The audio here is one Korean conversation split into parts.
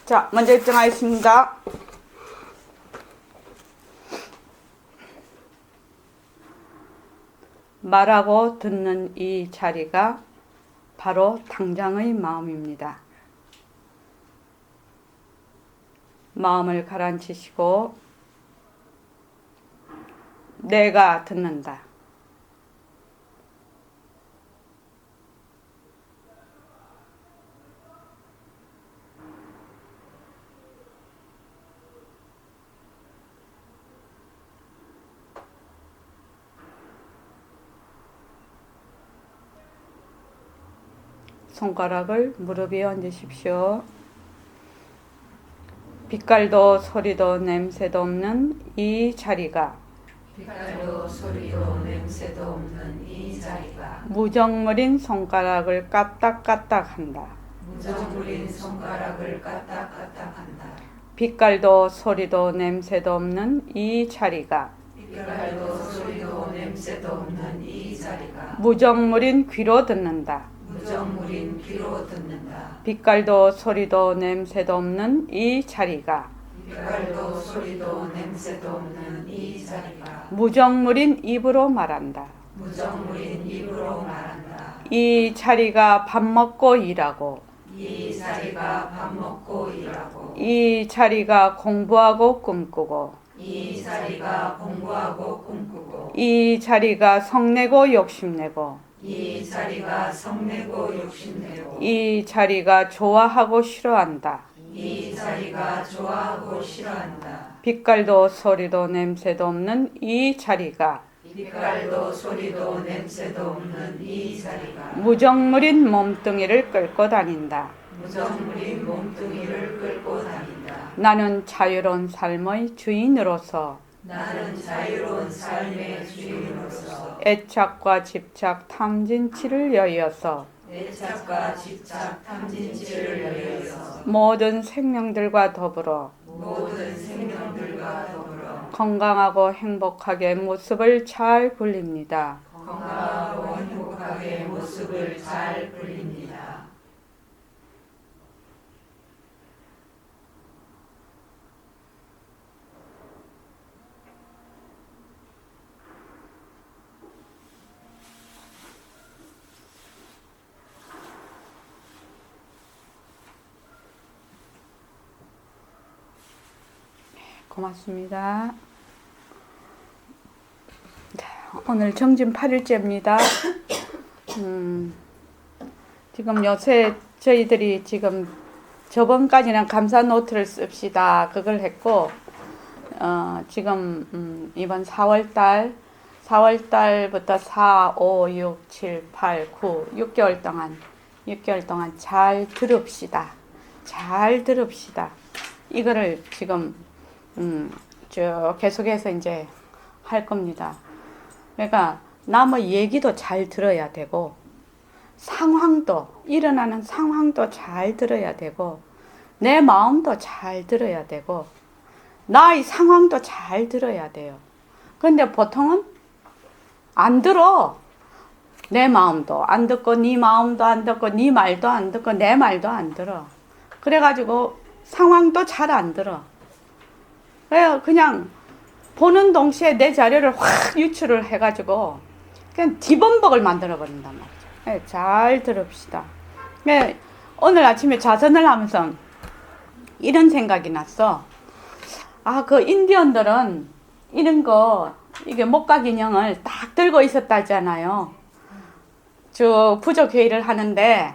자, 먼저 입장하겠습니다. 말하고 듣는 이 자리가 바로 당장의 마음입니다. 마음을 가라앉히시고 내가 듣는다. 손가락을 무릎 위에 얹으십시오. 빛깔도 소리도 냄새도 없는 이 자리가 빛깔도 소리도 냄새도 없는 이 자리가 무정물인 손가락을 까딱까딱한다. 무정물인 손가락을 까딱까딱한다. 빛깔도 소리도 냄새도 없는 이 자리가 빛깔도 소리도 냄새도 없는 이 자리가 무정물인 귀로 듣는다. 무정물인 귀로 듣는다. 빛깔도 소리도 냄새도 없는 이 자리가 빛깔도 소리도 냄새도 없는 이 자리가 무정물인 입으로 말한다. 무정물인 입으로 말한다. 이 자리가 밥 먹고 일하고 이 자리가 밥 먹고 일하고 이 자리가 공부하고 꿈꾸고 이 자리가 공부하고 꿈꾸고 이 자리가 성내고 욕심내고 이 자리가 성내고 욕심내고 이 자리가 좋아하고 싫어한다. 이 자리가 좋아하고 싫어한다. 빛깔도 소리도 냄새도 없는 이 자리가 빛깔도 소리도 냄새도 없는 이 자리가 무정물인 몸뚱이를 끌고 다닌다. 무정물인 몸뚱이를 끌고 다닌다. 나는 자유로운 삶의 주인으로서 나는 자유로운 삶의 주인으로서 애착과 집착 탐진치를 여의어서 애착과 집착 탐진치를 여의어서 모든 생명들과 더불어 모든 생명들과 더불어 건강하고 행복하게 모습을 잘 굴립니다. 건강하고 행복하게 모습을 잘 굴립니다. 고맙습니다. 자, 오늘 정진 8일째입니다. 지금 요새 저희들이 지금 저번까지는 감사 노트를 씁시다 그걸 했고 지금 이번 4월달부터 4, 5, 6, 7, 8, 9, 6개월 동안 잘 들읍시다. 잘 들읍시다. 이거를 지금 쭉 계속해서 이제 할 겁니다. 그러니까 남의 얘기도 잘 들어야 되고 일어나는 상황도 잘 들어야 되고 내 마음도 잘 들어야 되고 나의 상황도 잘 들어야 돼요. 근데 보통은 안 들어. 내 마음도 안 듣고 네 마음도 안 듣고 네 말도 안 듣고 내 말도 안 들어. 그래가지고 상황도 잘 안 들어. 그냥 보는 동시에 내 자료를 확 유출을 해가지고 그냥 뒤범벅을 만들어 버린단 말이죠. 잘 들읍시다. 오늘 아침에 자선을 하면서 이런 생각이 났어. 그 인디언들은 이런 거 이게 목각 인형을 딱 들고 있었다잖아요. 저 부족 회의를 하는데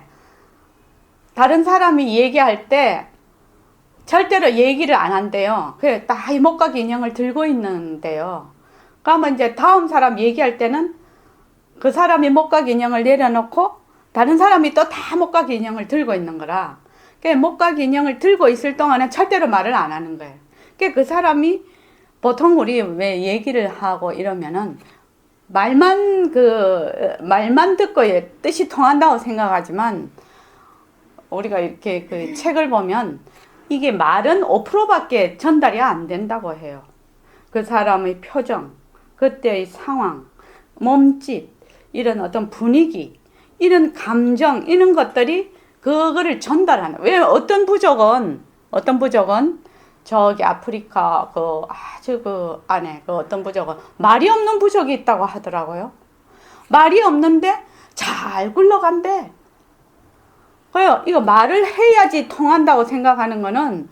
다른 사람이 얘기할 때 절대로 얘기를 안 한대요. 그래, 딱 이 목각 인형을 들고 있는데요. 그러면 이제 다음 사람 얘기할 때는 그 사람이 목각 인형을 내려놓고 다른 사람이 또 다 목각 인형을 들고 있는 거라. 목각 인형을 들고 있을 동안은 절대로 말을 안 하는 거예요. 그 사람이 보통 우리 왜 얘기를 하고 이러면은 말만 듣고 뜻이 통한다고 생각하지만 우리가 이렇게 그 책을 보면 이게 말은 5%밖에 전달이 안 된다고 해요. 그 사람의 표정, 그때의 상황, 몸짓, 이런 어떤 분위기, 이런 감정, 이런 것들이 그거를 전달하는. 왜 어떤 부족은 어떤 부족은 저기 아프리카 그 아주 그 안에 그 어떤 부족은 말이 없는 부족이 있다고 하더라고요. 말이 없는데 잘 굴러간대. 그래요. 이거 말을 해야지 통한다고 생각하는 거는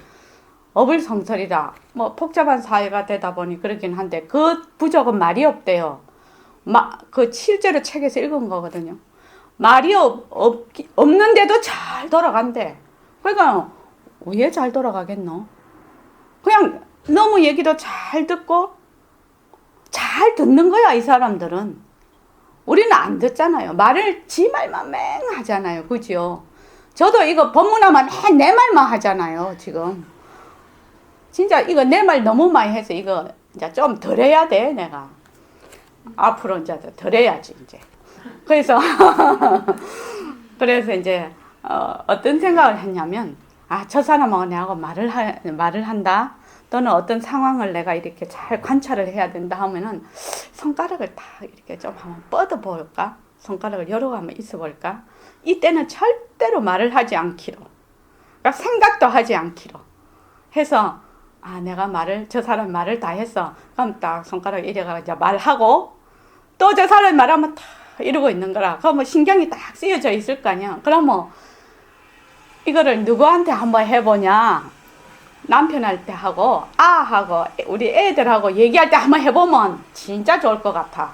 어불성설이다. 뭐 복잡한 사회가 되다 보니 그러긴 한데 그 부족은 말이 없대요. 그 실제로 책에서 읽은 거거든요. 말이 없는데도 잘 돌아간대. 그러니까 왜 잘 돌아가겠노? 그냥 너무 얘기도 잘 듣고 잘 듣는 거야, 이 사람들은. 우리는 안 듣잖아요. 말을 지 말만 맹 하잖아요. 그죠? 저도 이거 법문하면 맨 내 말만 하잖아요, 지금. 진짜 이거 내 말 너무 많이 해서 이거 이제 좀 덜 해야 돼, 내가. 앞으로 이제 덜 해야지, 이제. 그래서, 그래서 이제, 어떤 생각을 했냐면, 저 사람하고 내하고 말을 한다. 또는 어떤 상황을 내가 이렇게 잘 관찰을 해야 된다 하면은, 손가락을 다 이렇게 좀 한번 뻗어볼까? 손가락을 여러 개 한번 있어 볼까? 이때는 절대로 말을 하지 않기로. 그러니까 생각도 하지 않기로. 해서, 내가 저 사람 말을 다 했어. 그럼 딱 손가락 이래가 이제 말하고, 또 저 사람이 말하면 다 이러고 있는 거라. 그럼 뭐 신경이 딱 쓰여져 있을 거 아니야. 그럼 뭐, 이거를 누구한테 한번 해보냐. 남편한테 하고, 하고, 우리 애들하고 얘기할 때 한번 해보면 진짜 좋을 것 같아.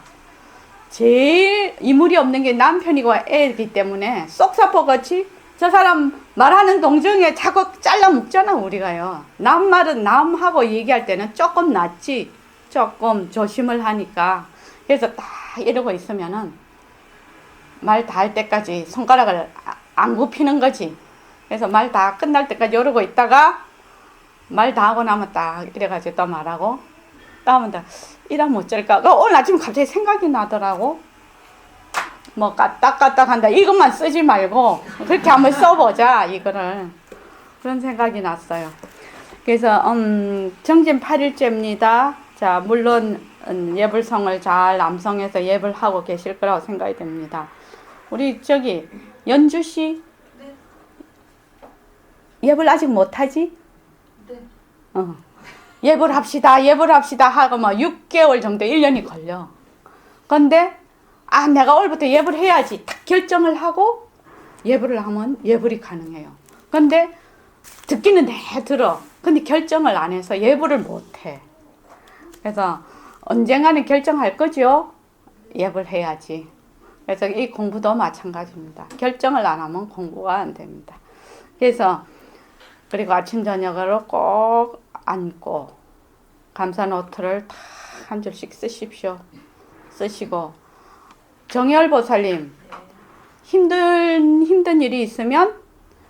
제일 이물이 없는 게 남편이고 애이기 때문에 쏙사포같이 저 사람 말하는 동정에 자꾸 잘라 묶잖아, 우리가요. 남 말은 남하고 얘기할 때는 조금 낫지. 조금 조심을 하니까. 그래서 딱 이러고 있으면은 말 다 할 때까지 손가락을 안 굽히는 거지. 그래서 말 다 끝날 때까지 이러고 있다가 말 다 하고 나면 딱 이래가지고 또 말하고 또 하면 또 이러면 어쩔까. 오늘 아침 갑자기 생각이 나더라고. 뭐 까딱까딱 한다. 이것만 쓰지 말고 그렇게 한번 써보자, 이거를. 그런 생각이 났어요. 그래서 정진 8일째입니다. 자, 물론 예불성을 잘 남성에서 예불 하고 계실 거라고 생각이 됩니다. 우리 저기 연주씨 예불 아직 못하지? 네. 예불 합시다 하고 뭐 6개월 정도 1년이 걸려. 근데 내가 올부터 예불 해야지 딱 결정을 하고 예불을 하면 예불이 가능해요. 근데 듣기는 내 들어. 근데 결정을 안 해서 예불을 못 해. 그래서 언젠가는 결정할 거죠. 예불 해야지. 그래서 이 공부도 마찬가지입니다. 결정을 안 하면 공부가 안 됩니다. 그래서 그리고 아침 저녁으로 꼭 앉고 감사 노트를 다 한 줄씩 쓰십시오. 쓰시고 정열보살님 힘든 일이 있으면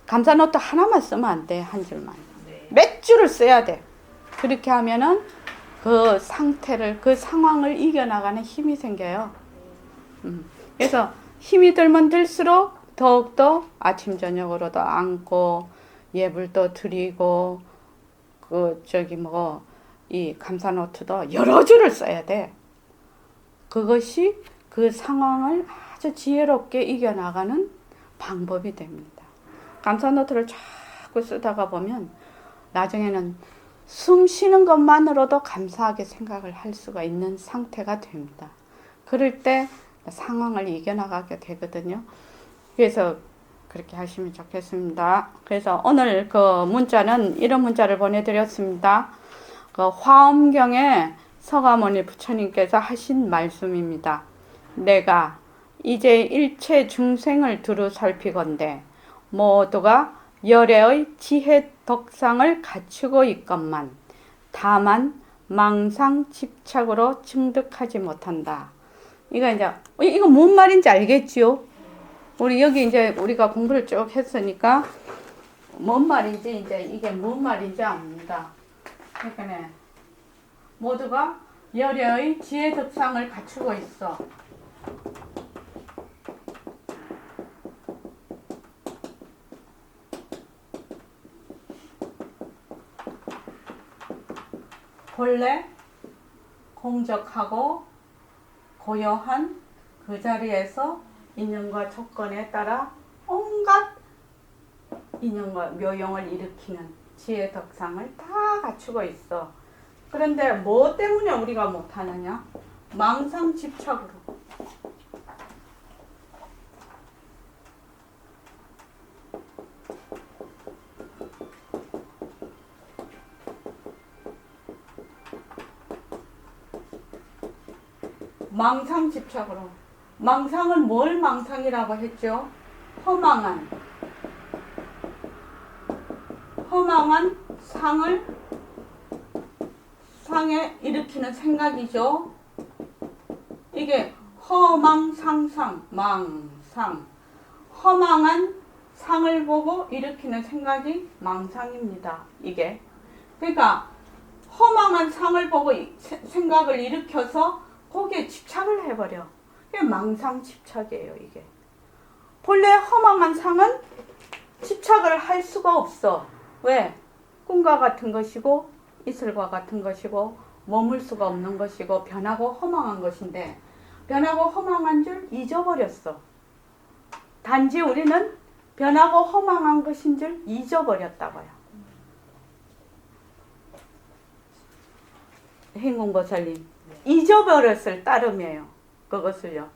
감사 노트 하나만 쓰면 안 돼. 한 줄만. 몇 줄을 써야 돼. 그렇게 하면은 그 상태를, 그 상황을 이겨나가는 힘이 생겨요. 그래서 힘이 들면 들수록 더욱더 아침 저녁으로도 앉고 예불도 드리고 이 감사 노트도 여러 줄을 써야 돼. 그것이 그 상황을 아주 지혜롭게 이겨나가는 방법이 됩니다. 감사 노트를 자꾸 쓰다가 보면 나중에는 숨 쉬는 것만으로도 감사하게 생각을 할 수가 있는 상태가 됩니다. 그럴 때 상황을 이겨나가게 되거든요. 그래서 그렇게 하시면 좋겠습니다. 그래서 오늘 그 문자는 이런 문자를 보내드렸습니다. 그 화엄경에 서가모니 부처님께서 하신 말씀입니다. 내가 이제 일체 중생을 두루 살피건대 모두가 열애의 지혜 덕상을 갖추고 있건만 다만 망상 집착으로 증득하지 못한다. 이거 뭔 말인지 알겠지요? 우리 여기 이제 우리가 공부를 쭉 했으니까 뭔 말인지 이게 뭔 말인지 압니다. 그러니까 모두가 열애의 지혜 덕상을 갖추고 있어. 본래 공적하고 고요한 그 자리에서 인연과 조건에 따라 온갖 인연과 묘용을 일으키는 지혜 덕상을 다 갖추고 있어. 그런데 뭐 때문에 우리가 못하느냐? 망상 집착으로. 망상 집착으로. 망상은 뭘 망상이라고 했죠? 허망한 상에 일으키는 생각이죠. 이게 허망상상, 망상. 허망한 상을 보고 일으키는 생각이 망상입니다. 이게. 그러니까 허망한 상을 보고 생각을 일으켜서 거기에 집착을 해버려. 이게 망상 집착이에요, 이게. 본래 허망한 상은 집착을 할 수가 없어. 왜? 꿈과 같은 것이고 이슬과 같은 것이고 머물 수가 없는 것이고 변하고 허망한 것인데 변하고 허망한 줄 잊어버렸어. 단지 우리는 변하고 허망한 것인 줄 잊어버렸다고요. 행공보살님, 잊어버렸을 따름이에요. 그것을요.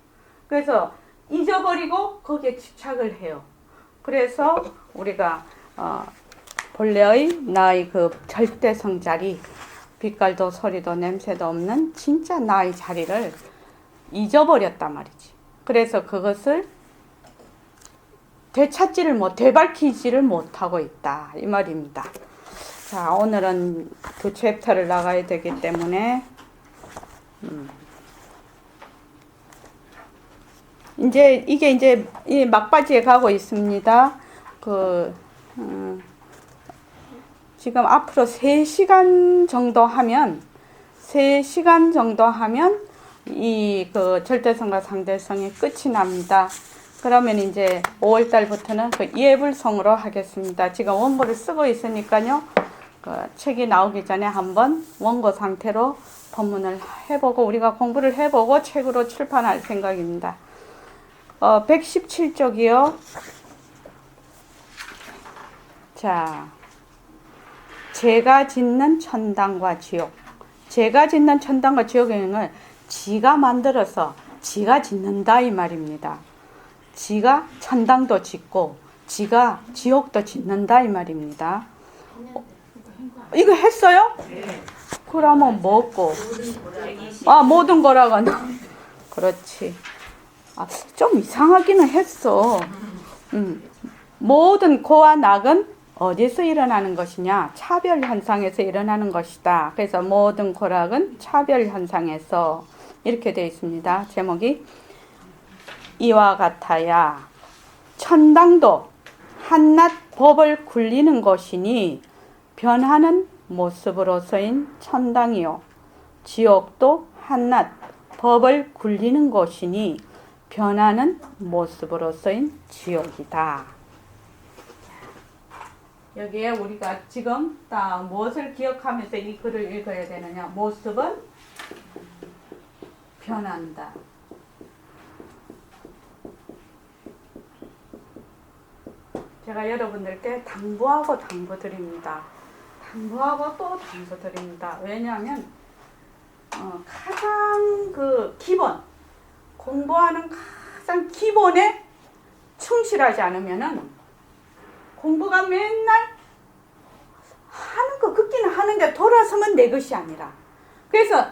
그래서 잊어버리고 거기에 집착을 해요. 그래서 우리가 본래의 나의 그 절대성 자리, 빛깔도 소리도 냄새도 없는 진짜 나의 자리를 잊어버렸단 말이지. 그래서 그것을 되밟히지를 못하고 있다. 이 말입니다. 자, 오늘은 그 챕터를 나가야 되기 때문에 이게 이제 이 막바지에 가고 있습니다. 지금 앞으로 3시간 정도 하면 이 그 절대성과 상대성이 끝이 납니다. 그러면 이제 5월 달부터는 그 예불성으로 하겠습니다. 지금 원고를 쓰고 있으니까요. 그 책이 나오기 전에 한번 원고 상태로 법문을 해보고 우리가 공부를 해보고 책으로 출판할 생각입니다. 117쪽이요. 자, 제가 짓는 천당과 지옥. 제가 짓는 천당과 지옥을 지가 만들어서 지가 짓는다 이 말입니다. 지가 천당도 짓고 지가 지옥도 짓는다 이 말입니다. 이거 했어요? 그러면 뭐고? 모든 거라고. 그렇지. 좀 이상하기는 했어. 모든 고와 낙은 어디서 일어나는 것이냐? 차별 현상에서 일어나는 것이다. 그래서 모든 고락은 차별 현상에서 이렇게 되어 있습니다. 제목이 이와 같아야 천당도 한낱 법을 굴리는 것이니 변하는 모습으로서인 천당이요 지옥도 한낱 법을 굴리는 것이니 변하는 모습으로서인 지옥이다. 여기에 우리가 지금 딱 무엇을 기억하면서 이 글을 읽어야 되느냐? 모습은 변한다. 제가 여러분들께 당부하고 당부드립니다. 당부하고 또 당부드립니다. 왜냐하면 가장 그 기본, 공부하는 가장 기본에 충실하지 않으면은 공부가 맨날 하는 거 듣기는 하는데 돌아서면 내 것이 아니라, 그래서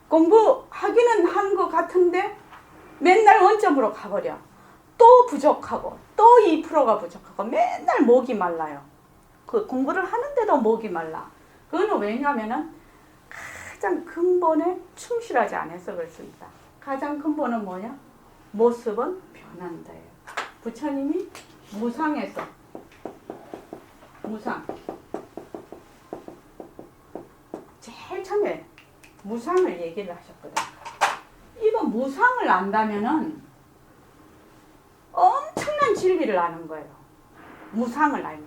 공부하기는 한 것 같은데 맨날 원점으로 가버려. 또 부족하고 또 2%가 부족하고 맨날 목이 말라요. 그 공부를 하는데도 목이 말라. 그거는 왜냐하면은 가장 근본에 충실하지 않아서 그렇습니다. 가장 근본은 뭐냐? 모습은 변한다예요. 부처님이 무상에서 제일 처음에 무상을 얘기를 하셨거든. 이거 무상을 안다면은 엄청난 진리를 아는 거예요. 무상을 알면.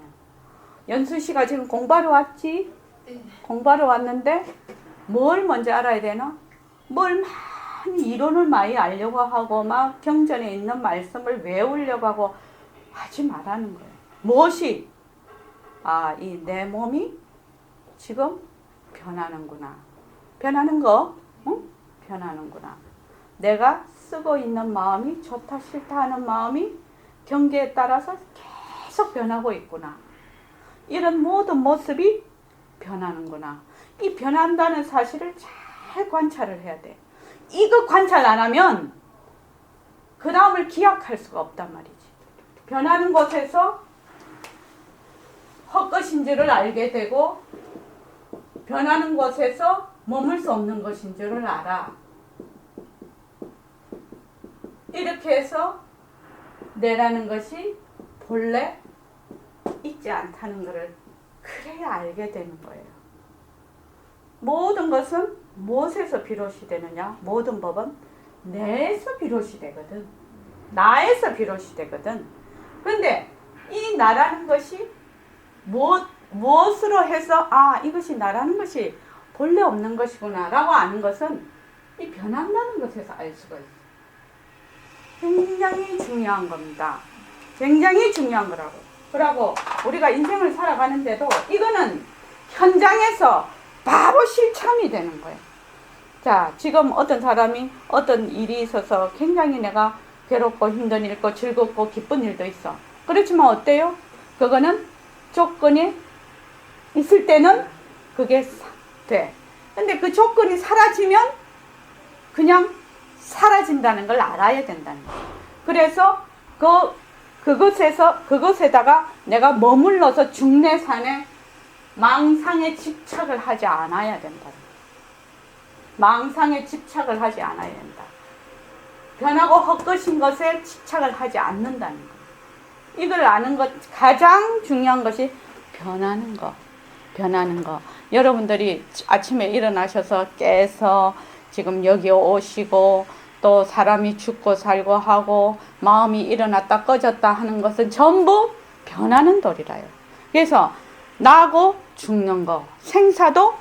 연수 씨가 지금 공부하러 왔지? 네. 공부하러 왔는데 뭘 먼저 알아야 되나? 뭘 많이 이론을 많이 알려고 하고 막 경전에 있는 말씀을 외우려고 하고 하지 말라는 거예요. 무엇이? 아, 이 내 몸이 지금 변하는구나. 변하는 거, 응? 변하는구나. 내가 쓰고 있는 마음이 좋다 싫다 하는 마음이 경계에 따라서 계속 변하고 있구나. 이런 모든 모습이 변하는구나. 이 변한다는 사실을 잘 관찰을 해야 돼. 이거 관찰 안 하면 그 다음을 기약할 수가 없단 말이지. 변하는 곳에서 헛것인 줄을 알게 되고 변하는 곳에서 머물 수 없는 것인 줄을 알아. 이렇게 해서 내라는 것이 본래 있지 않다는 것을 그래야 알게 되는 거예요. 모든 것은 무엇에서 비롯이 되느냐? 모든 법은 내에서 비롯이 되거든. 나에서 비롯이 되거든. 그런데 이 나라는 것이 무엇으로 해서 아, 이것이 나라는 것이 본래 없는 것이구나 라고 아는 것은 이 변한다는 것에서 알 수가 있어요. 굉장히 중요한 겁니다. 굉장히 중요한 거라고. 그러고 우리가 인생을 살아가는데도 이거는 현장에서 바로 실천이 되는 거예요. 자, 지금 어떤 사람이 어떤 일이 있어서 굉장히 내가 괴롭고 힘든 일고 즐겁고 기쁜 일도 있어. 그렇지만 어때요? 그거는 조건이 있을 때는 그게 돼. 근데 그 조건이 사라지면 그냥 사라진다는 걸 알아야 된다는 거예요. 그래서 그것에다가 내가 머물러서 중내산에 망상에 집착을 하지 않아야 된다. 망상에 집착을 하지 않아야 된다. 변하고 헛것인 것에 집착을 하지 않는다는 거. 이걸 아는 것, 가장 중요한 것이 변하는 거. 변하는 거. 여러분들이 아침에 일어나셔서 깨서 지금 여기 오시고 또 사람이 죽고 살고 하고 마음이 일어났다 꺼졌다 하는 것은 전부 변하는 도리라요. 그래서 나고 죽는 거, 생사도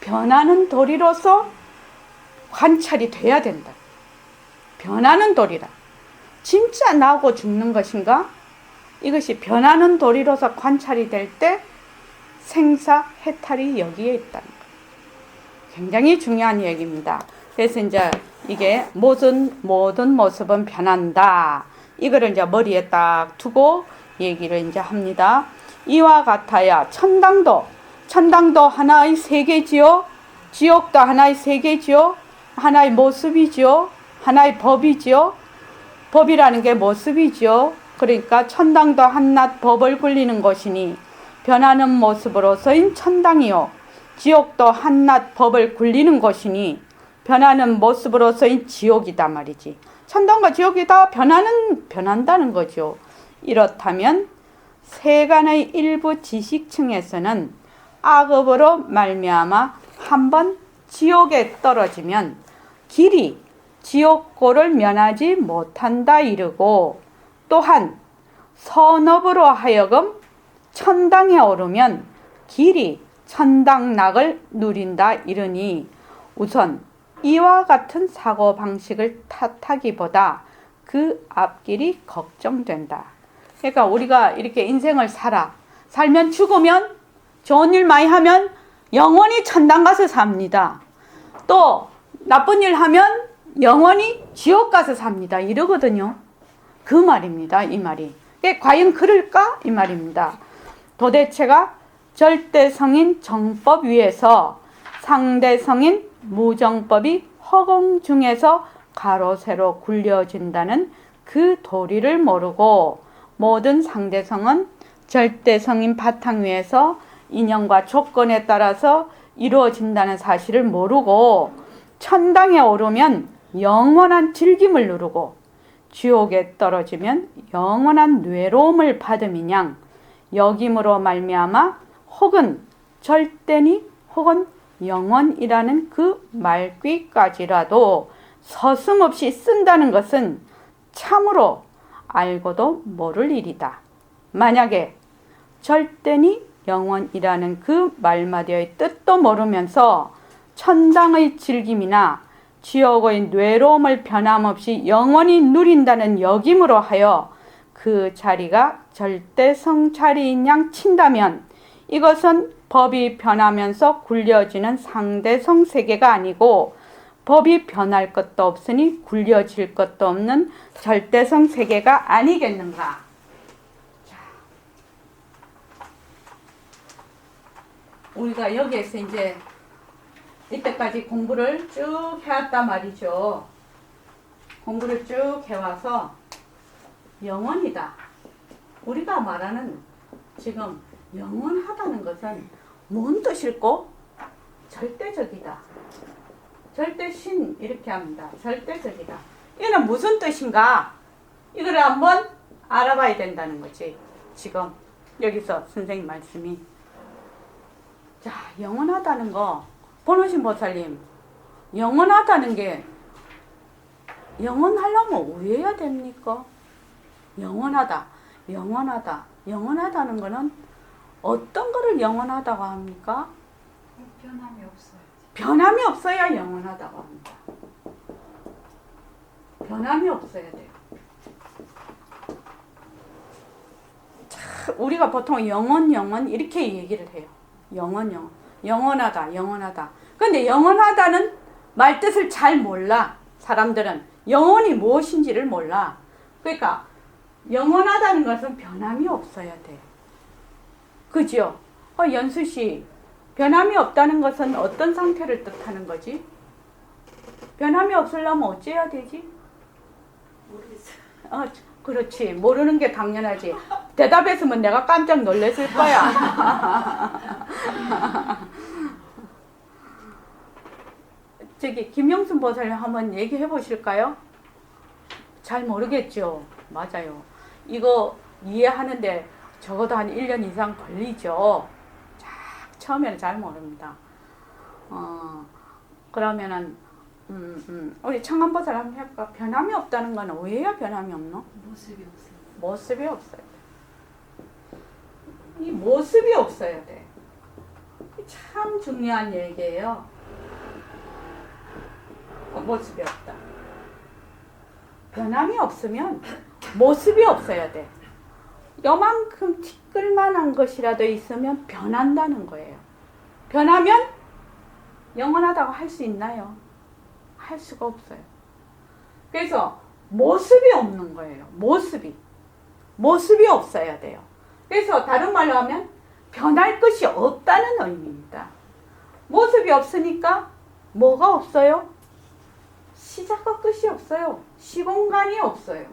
변하는 도리로서 관찰이 돼야 된다. 변하는 도리라. 진짜 나고 죽는 것인가? 이것이 변하는 도리로서 관찰이 될 때 생사 해탈이 여기에 있다는 거예요. 굉장히 중요한 얘기입니다. 그래서 이제 이게 모든 모습은 변한다. 이거를 이제 머리에 딱 두고 얘기를 이제 합니다. 이와 같아야 천당도 하나의 세계지요. 지옥도 하나의 세계지요. 하나의 모습이지요. 하나의 법이지요. 법이라는 게 모습이지요. 그러니까 천당도 한낱 법을 굴리는 것이니 변하는 모습으로서인 천당이요. 지옥도 한낱 법을 굴리는 것이니 변하는 모습으로서인 지옥이다 말이지. 천당과 지옥이 다 변한다는 거죠. 이렇다면 세간의 일부 지식층에서는 악업으로 말미암아 한번 지옥에 떨어지면 길이 지옥고를 면하지 못한다 이르고, 또한 선업으로 하여금 천당에 오르면 길이 천당락을 누린다 이르니, 우선 이와 같은 사고방식을 탓하기보다 그 앞길이 걱정된다. 그러니까 우리가 이렇게 인생을 살면 죽으면 좋은 일 많이 하면 영원히 천당 가서 삽니다. 또 나쁜 일 하면 영원히 지옥 가서 삽니다. 이러거든요. 그 말입니다. 이 말이. 과연 그럴까? 이 말입니다. 도대체가 절대성인 정법 위에서 상대성인 무정법이 허공 중에서 가로 세로 굴려진다는 그 도리를 모르고, 모든 상대성은 절대성인 바탕 위에서 인연과 조건에 따라서 이루어진다는 사실을 모르고, 천당에 오르면 영원한 즐김을 누르고 지옥에 떨어지면 영원한 외로움을 받음이냥 역임으로 말미암아 혹은 절대니 혹은 영원이라는 그 말귀까지라도 서슴없이 쓴다는 것은 참으로 알고도 모를 일이다. 만약에 절대니 영원이라는 그 말마디의 뜻도 모르면서 천당의 즐김이나 지옥의 외로움을 변함없이 영원히 누린다는 역임으로 하여 그 자리가 절대성찰인 양 친다면 이것은 법이 변하면서 굴려지는 상대성 세계가 아니고 법이 변할 것도 없으니 굴려질 것도 없는 절대성 세계가 아니겠는가. 자, 우리가 여기에서 이제 이때까지 공부를 쭉 해왔단 말이죠. 공부를 쭉 해와서 영원이다. 우리가 말하는 지금 영원하다는 것은 뭔 뜻일꼬? 절대적이다. 절대신 이렇게 합니다. 절대적이다. 이는 무슨 뜻인가? 이걸 한번 알아봐야 된다는 거지. 지금 여기서 선생님 말씀이. 자, 영원하다는 거 보노신 보살님, 영원하다는 게 영원하려면 왜 해야 됩니까? 영원하다, 영원하다, 영원하다는 거는 어떤 거를 영원하다고 합니까? 변함이 없어요. 변함이 없어야 영원하다고 합니다. 변함이 없어야 돼요. 자, 우리가 보통 영원 이렇게 얘기를 해요. 영원하다, 영원하다. 근데 영원하다는 말뜻을 잘 몰라. 사람들은 영원이 무엇인지를 몰라. 그러니까 영원하다는 것은 변함이 없어야 돼. 그죠? 연수씨, 변함이 없다는 것은 어떤 상태를 뜻하는 거지? 변함이 없으려면 어째야 되지? 모르겠어요. 그렇지. 모르는 게 당연하지. 대답했으면 내가 깜짝 놀랐을 거야. 저기 김영순 보살님 한번 얘기해 보실까요? 잘 모르겠죠. 맞아요. 이거 이해하는데 적어도 한 1년 이상 걸리죠. 처음에는 잘 모릅니다. 그러면은 우리 청한보살 한번 해볼까? 변함이 없다는 건 왜야 변함이 없노? 모습이 없어요. 모습이 없어야 돼. 이 모습이 없어야 돼. 참 중요한 얘기예요. 모습이 없다. 변함이 없으면 모습이 없어야 돼. 요만큼 티끌만한 것이라도 있으면 변한다는 거예요. 변하면 영원하다고 할 수 있나요? 할 수가 없어요. 그래서 모습이 없는 거예요. 모습이 없어야 돼요. 그래서 다른 말로 하면 변할 것이 없다는 의미입니다. 모습이 없으니까 뭐가 없어요? 시작과 끝이 없어요. 시공간이 없어요.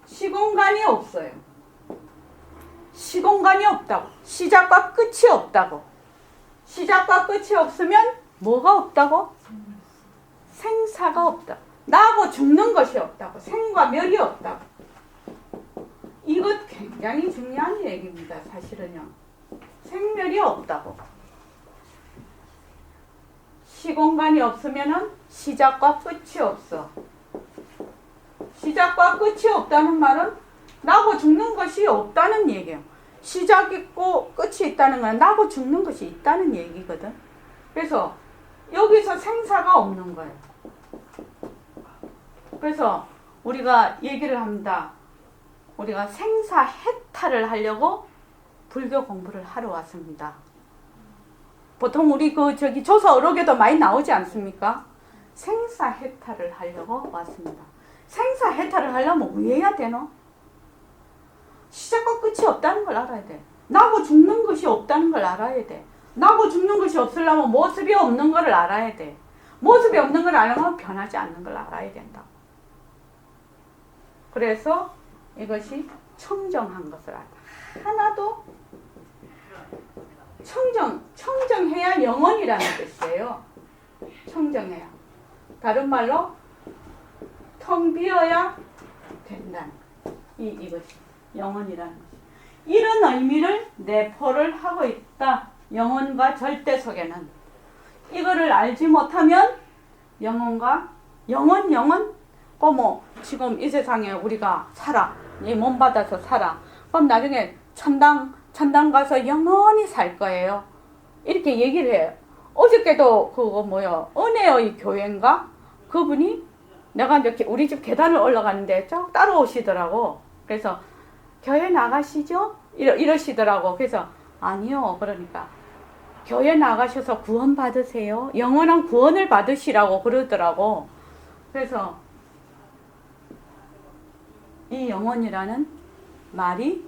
시공간이 없어요. 시공간이 없다고. 시작과 끝이 없다고. 시작과 끝이 없으면 뭐가 없다고? 생사가 없다. 나고 죽는 것이 없다고. 생과 멸이 없다고. 이것 굉장히 중요한 얘기입니다. 사실은요. 생멸이 없다고. 시공간이 없으면은 시작과 끝이 없어. 시작과 끝이 없다는 말은 나고 죽는 것이 없다는 얘기예요. 시작 있고 끝이 있다는 건 나고 죽는 것이 있다는 얘기거든. 그래서 여기서 생사가 없는 거예요. 그래서 우리가 얘기를 합니다. 우리가 생사 해탈을 하려고 불교 공부를 하러 왔습니다. 보통 우리 조서 어록에도 많이 나오지 않습니까? 생사 해탈을 하려고 왔습니다. 생사 해탈을 하려면 왜 해야 되노? 시작과 끝이 없다는 걸 알아야 돼. 나고 죽는 것이 없다는 걸 알아야 돼. 나고 죽는 것이 없으려면 모습이 없는 걸 알아야 돼. 모습이 없는 걸 알면 변하지 않는 걸 알아야 된다. 그래서 이것이 청정한 것을 알다. 하나도 청정해야 영원이라는 뜻이에요. 청정해야. 다른 말로 텅 비어야 된다는 이것이 영원이라는 것이. 이런 의미를 내포를 하고 있다. 영원과 절대 속에는. 이거를 알지 못하면 영원, 지금 이 세상에 우리가 살아. 이 몸 받아서 살아. 그럼 나중에 천당 가서 영원히 살 거예요. 이렇게 얘기를 해요. 어저께도 은혜의 교회인가? 그분이 내가 이제 우리 집 계단을 올라가는데 쭉 따라오시더라고. 그래서 교회 나가시죠? 이러시더라고. 그래서 아니요. 그러니까 교회 나가셔서 구원 받으세요. 영원한 구원을 받으시라고 그러더라고. 그래서 이 영혼이라는 말이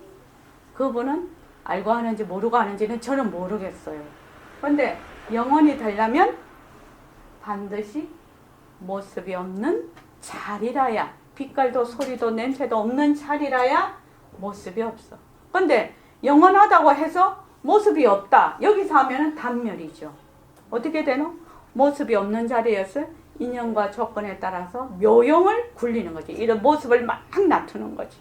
그분은 알고 하는지 모르고 하는지는 저는 모르겠어요. 그런데 영혼이 되려면 반드시 모습이 없는 자리라야, 빛깔도 소리도 냄새도 없는 자리라야 모습이 없어. 근데 영원하다고 해서 모습이 없다. 여기서 하면은 단멸이죠. 어떻게 되노? 모습이 없는 자리에서 인연과 조건에 따라서 묘용을 굴리는 거지. 이런 모습을 막 나타내는 거지.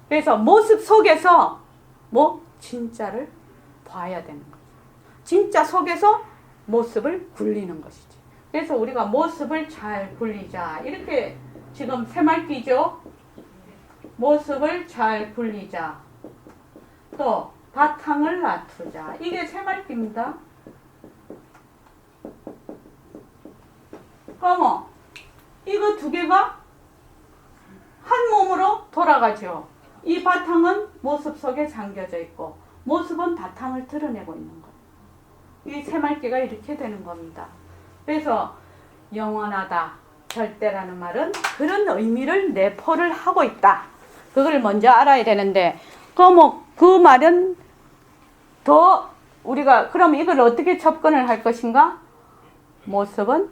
그래서 모습 속에서 진짜를 봐야 되는 거지. 진짜 속에서 모습을 굴리는 것이지. 그래서 우리가 모습을 잘 굴리자. 이렇게 지금 새말기죠. 모습을 잘 굴리자. 또 바탕을 낮추자. 이게 새말기입니다. 그러면 이거 두 개가 한 몸으로 돌아가죠. 이 바탕은 모습 속에 잠겨져 있고 모습은 바탕을 드러내고 있는 거예요. 이 새말기가 이렇게 되는 겁니다. 그래서 영원하다, 절대라는 말은 그런 의미를 내포를 하고 있다. 그걸 먼저 알아야 되는데 그 말은 더 우리가 그럼 이걸 어떻게 접근을 할 것인가? 모습은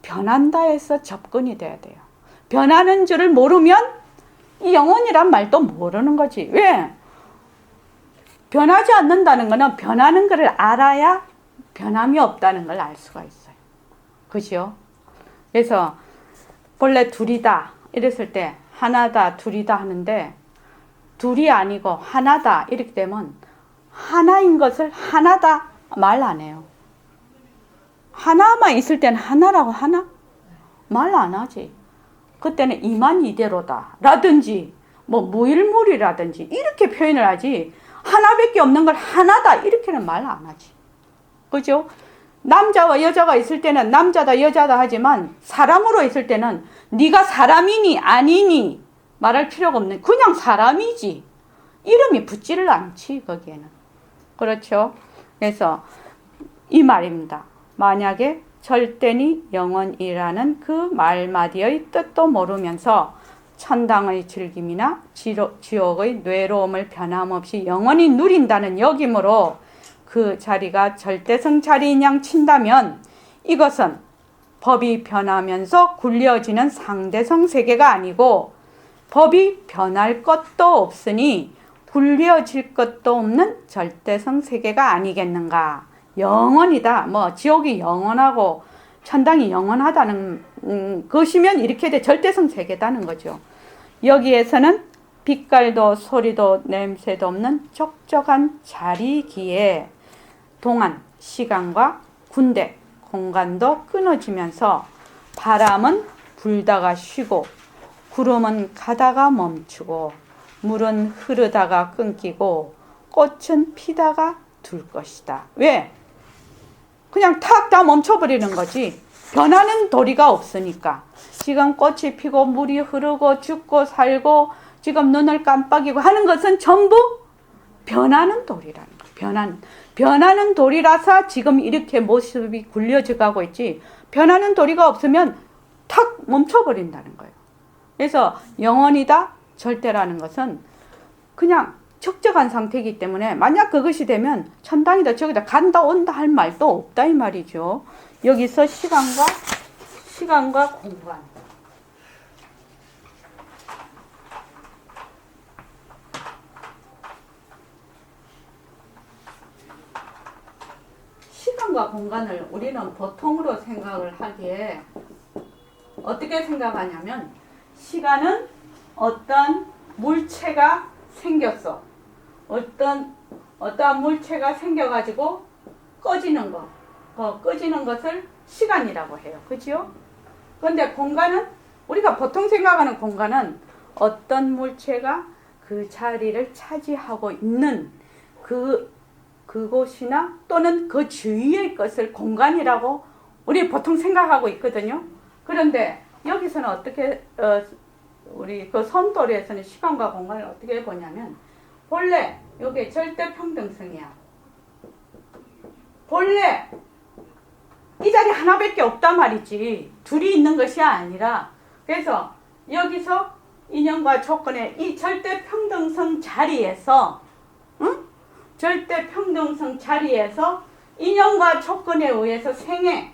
변한다에서 접근이 돼야 돼요. 변하는 줄을 모르면 이 영혼이란 말도 모르는 거지. 왜? 변하지 않는다는 거는 변하는 것을 알아야 변함이 없다는 걸 알 수가 있어요. 그죠? 그래서 본래 둘이다 이랬을 때 하나다 둘이다 하는데 둘이 아니고 하나다 이렇게 되면 하나인 것을 하나다 말 안 해요. 하나만 있을 때는 하나라고 하나? 말 안 하지. 그때는 이만 이대로다 라든지 무일물이라든지 이렇게 표현을 하지 하나밖에 없는 걸 하나다 이렇게는 말 안 하지. 그죠? 남자와 여자가 있을 때는 남자다 여자다 하지만 사람으로 있을 때는 네가 사람이니 아니니 말할 필요가 없는 그냥 사람이지. 이름이 붙지를 않지 거기에는. 그렇죠? 그래서 이 말입니다. 만약에 절대니 영원이라는 그 말마디의 뜻도 모르면서 천당의 즐김이나 지옥의 뇌로움을 변함없이 영원히 누린다는 역이므로 그 자리가 절대성 자리인 양 친다면 이것은 법이 변하면서 굴려지는 상대성 세계가 아니고 법이 변할 것도 없으니 굴려질 것도 없는 절대성 세계가 아니겠는가. 영원이다. 지옥이 영원하고 천당이 영원하다는 것이면 이렇게 돼 절대성 세계다는 거죠. 여기에서는 빛깔도 소리도 냄새도 없는 촉촉한 자리기에 동안 시간과 군대 공간도 끊어지면서 바람은 불다가 쉬고 구름은 가다가 멈추고 물은 흐르다가 끊기고 꽃은 피다가 둘 것이다. 왜? 그냥 탁 다 멈춰버리는 거지. 변하는 도리가 없으니까. 지금 꽃이 피고 물이 흐르고 죽고 살고 지금 눈을 깜빡이고 하는 것은 전부 변하는 도리라는 거예요. 변하는 도리라서 지금 이렇게 모습이 굴려져 가고 있지. 변하는 도리가 없으면 탁 멈춰버린다는 거예요. 그래서 영원이다, 절대라는 것은 그냥 적적한 상태이기 때문에 만약 그것이 되면 천당이다 저기다 간다 온다 할 말도 없다 이 말이죠. 여기서 시간과 공간. 시간과 공간을 우리는 보통으로 생각을 하기에 어떻게 생각하냐면 시간은 어떤 물체가 생겼어. 어떠한 물체가 생겨가지고 꺼지는 거. 꺼지는 것을 시간이라고 해요. 그죠? 그런데 공간은 우리가 보통 생각하는 공간은 어떤 물체가 그 자리를 차지하고 있는 그곳이나 또는 그 주위의 것을 공간이라고 우리 보통 생각하고 있거든요. 그런데 여기서는 어떻게 우리 그 선도리에서는 시간과 공간을 어떻게 보냐면 본래 여기 절대 평등성이야. 본래 이 자리 하나밖에 없단 말이지. 둘이 있는 것이 아니라 그래서 여기서 인연과 조건의 이 절대 평등성 자리에서 절대 평등성 자리에서 인연과 조건에 의해서 생애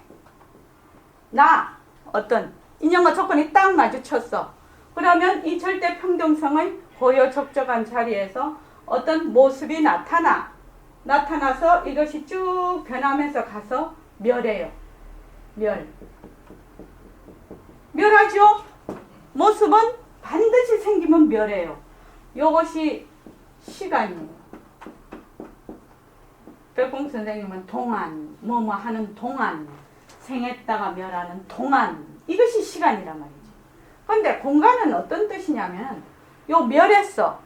나 어떤 인연과 조건이 딱 마주쳤어. 그러면 이 절대 평등성의 고요적적한 자리에서 어떤 모습이 나타나서 이것이 쭉 변하면서 가서 멸해요. 멸하죠. 모습은 반드시 생기면 멸해요. 이것이 시간이에요. 백공 선생님은 동안 뭐뭐 하는 동안 생했다가 멸하는 동안 이것이 시간이란 말이지. 근데 공간은 어떤 뜻이냐면 요 멸했어.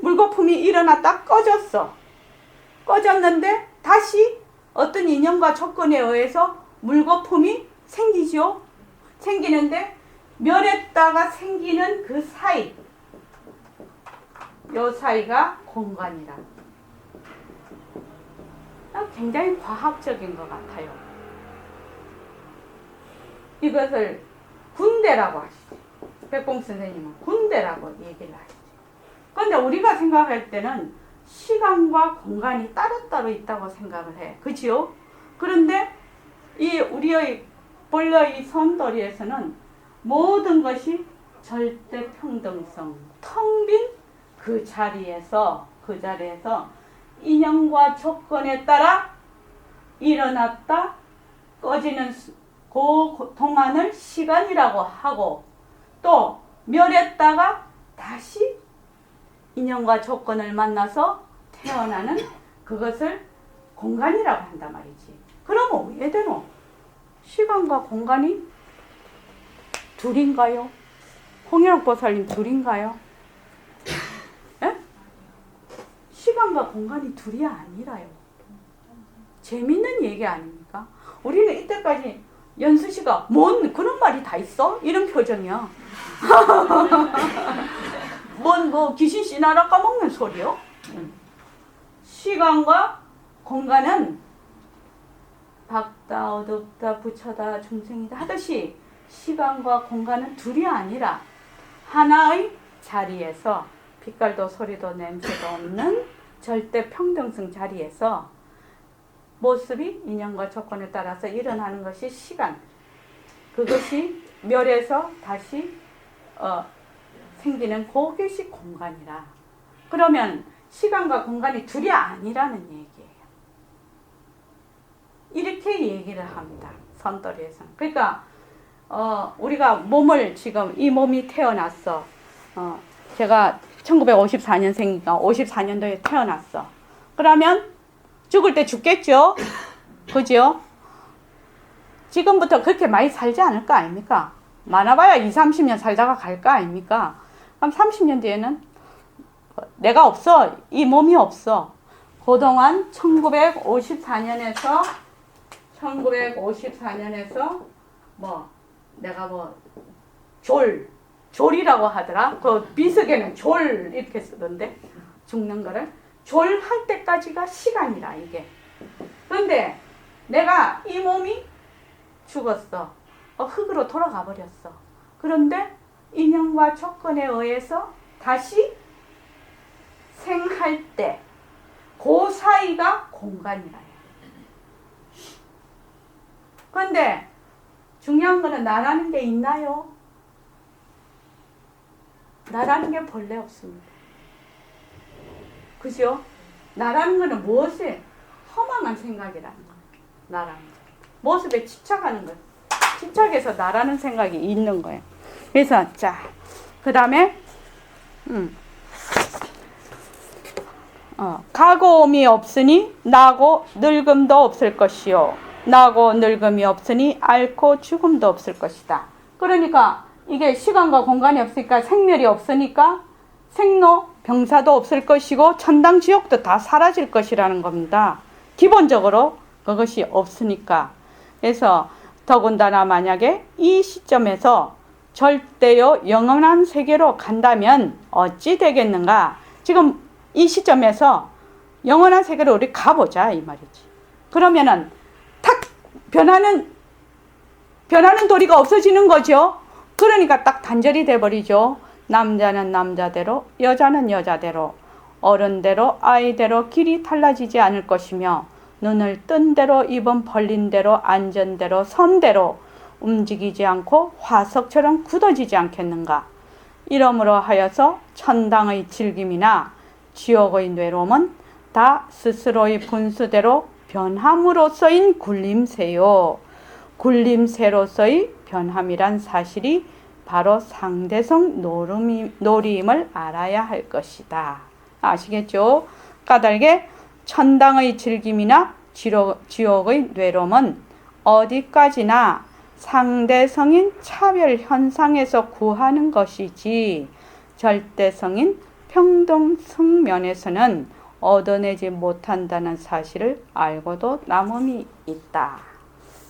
물거품이 일어났다 꺼졌어. 꺼졌는데 다시 어떤 인연과 조건에 의해서 물거품이 생기죠. 생기는데 멸했다가 생기는 그 사이, 요 사이가 공간이라. 굉장히 과학적인 것 같아요. 이것을 군대라고 하시죠. 백봉 선생님은 군대라고 얘기를 하시죠. 그런데 우리가 생각할 때는 시간과 공간이 따로따로 있다고 생각을 해. 그지요? 그런데 이 우리의 본래 이 선도리에서는 모든 것이 절대 평등성, 텅 빈 그 자리에서 인연과 조건에 따라 일어났다 꺼지는 그 동안을 시간이라고 하고 또 멸했다가 다시 인연과 조건을 만나서 태어나는 그것을 공간이라고 한단 말이지. 그러면 얘대로 시간과 공간이 둘인가요? 홍영옥 보살님 둘인가요? 에? 시간과 공간이 둘이 아니라요. 재밌는 얘기 아닙니까? 우리는 이때까지 연수 씨가 뭔 그런 말이 다 있어? 이런 표정이야. 뭔 뭐 귀신 씨나라 까먹는 소리요? 시간과 공간은 밝다 어둡다 부처다 중생이다 하듯이 시간과 공간은 둘이 아니라 하나의 자리에서 빛깔도 소리도 냄새도 없는 절대 평등성 자리에서 모습이 인연과 조건에 따라서 일어나는 것이 시간. 그것이 멸해서 다시 생기는 그것이 공간이라. 그러면 시간과 공간이 둘이 아니라는 얘기예요. 이렇게 얘기를 합니다. 선도리에서는. 그러니까 우리가 몸을 지금 이 몸이 태어났어. 제가 1954년생이니까 54년도에 태어났어. 그러면 죽을 때 죽겠죠? 그죠? 지금부터 그렇게 많이 살지 않을 거 아닙니까? 많아봐야 20, 30년 살다가 갈 거 아닙니까? 그럼 30년 뒤에는 내가 없어. 이 몸이 없어. 그동안 1954년에서 내가 졸이라고 하더라. 그 비석에는 졸 이렇게 쓰던데 죽는 거를 졸 할 때까지가 시간이라 이게. 그런데 내가 이 몸이 죽었어. 흙으로 돌아가 버렸어. 그런데 인연과 조건에 의해서 다시 생할 때 그 사이가 공간이라. 그런데 중요한 거는 나라는 게 있나요? 나라는 게 본래 없습니다. 그죠? 나라는 거는 무엇에 허망한 생각이라는 거예요. 나라는 거. 모습에 집착하는 거예요. 집착해서 나라는 생각이 있는 거예요. 그래서 그 다음에 가고옴이 없으니 나고 늙음도 없을 것이요 나고 늙음이 없으니 앓고 죽음도 없을 것이다. 그러니까 이게 시간과 공간이 없으니까 생멸이 없으니까 생로 병사도 없을 것이고 천당 지옥도 다 사라질 것이라는 겁니다. 기본적으로 그것이 없으니까. 그래서 더군다나 만약에 이 시점에서 절대요 영원한 세계로 간다면 어찌 되겠는가? 지금 이 시점에서 영원한 세계로 우리 가보자 이 말이지. 그러면은 탁 변하는 도리가 없어지는 거죠. 그러니까 딱 단절이 돼버리죠. 남자는 남자대로, 여자는 여자대로, 어른대로, 아이대로 길이 달라지지 않을 것이며 눈을 뜬 대로, 입은 벌린 대로, 앉은 대로, 선 대로 움직이지 않고 화석처럼 굳어지지 않겠는가. 이러므로 하여서 천당의 즐김이나 지옥의 괴로움은 다 스스로의 분수대로 변함으로써인 굴림새요. 굴림새로서의 변함이란 사실이 바로 상대성 놀이임을 알아야 할 것이다. 아시겠죠? 까닭에 천당의 즐김이나 지옥의 괴로움은 어디까지나 상대성인 차별 현상에서 구하는 것이지 절대성인 평등성 면에서는 얻어내지 못한다는 사실을 알고도 남음이 있다.